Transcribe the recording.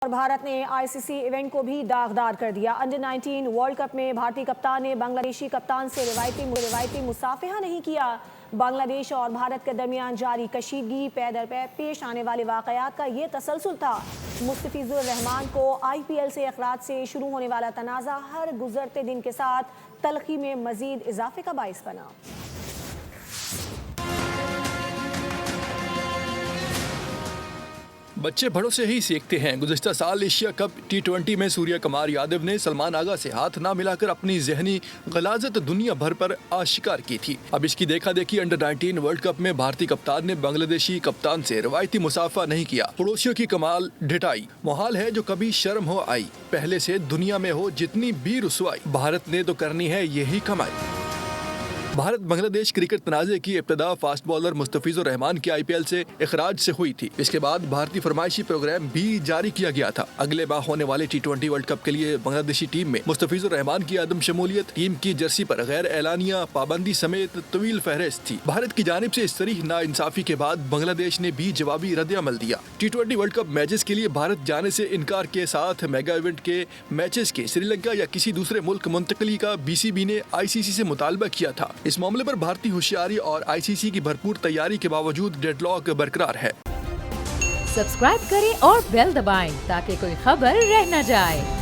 اور بھارت نے ICC event کو بھی داغدار کر دیا۔ انڈر-19 ورلڈ کپ میں بھارتی کپتان نے بنگلہ دیشی کپتان سے روایتی مصافحہ نہیں کیا۔ بنگلہ دیش اور بھارت کے درمیان جاری کشیدگی پے در پے پیش آنے والے واقعات کا یہ تسلسل تھا۔ مستفیض الرحمان کو IPL سے اخراج سے شروع ہونے والا تنازع ہر گزرتے دن کے ساتھ تلخی میں مزید اضافے کا باعث بنا۔ بچے بڑوں سے ہی سیکھتے ہیں۔ گزشتہ سال ایشیا کپ T20 میں سوریہ کمار یادو نے سلمان آغا سے ہاتھ نہ ملا کر اپنی ذہنی غلاظت دنیا بھر پر آشکار کی تھی۔ اب اس کی دیکھا دیکھی انڈر-19 ورلڈ کپ میں بھارتی کپتان نے بنگلہ دیشی کپتان سے روایتی مصافحہ نہیں کیا۔ پڑوسیوں کی کمال ڈھٹائی۔ محال ہے جو کبھی شرم ہو آئی، پہلے سے دنیا میں ہو جتنی بھی رسوائی، بھارت نے تو کرنی ہے یہی کمائی۔ بھارت بنگلہ دیش کرکٹ تنازع کی ابتدا فاسٹ بالر مستفیض الرحمان کے IPL سے اخراج سے ہوئی تھی۔ اس کے بعد بھارتی فرمائشی پروگرام بھی جاری کیا گیا تھا۔ اگلے ماہ ہونے والے T20 ورلڈ کپ کے لیے بنگلہ دیشی ٹیم میں مستفیض الرحمان کی عدم شمولیت ٹیم کی جرسی پر غیر اعلانیہ پابندی سمیت طویل فہرست تھی۔ بھارت کی جانب سے اس صریح ناانصافی کے بعد بنگلہ دیش نے بھی جوابی رد عمل دیا۔ T20 ورلڈ کپ میچز کے لیے بھارت جانے سے انکار کے ساتھ میگا ایونٹ کے میچز کے سری لنکا یا کسی دوسرے ملک منتقلی کا BCB نے ICC سے مطالبہ کیا تھا۔ اس معاملے پر بھارتی ہوشیاری اور ICC کی بھرپور تیاری کے باوجود ڈیڈ لاک برقرار ہے۔ سبسکرائب کریں اور بیل دبائیں تاکہ کوئی خبر رہ نہ جائے۔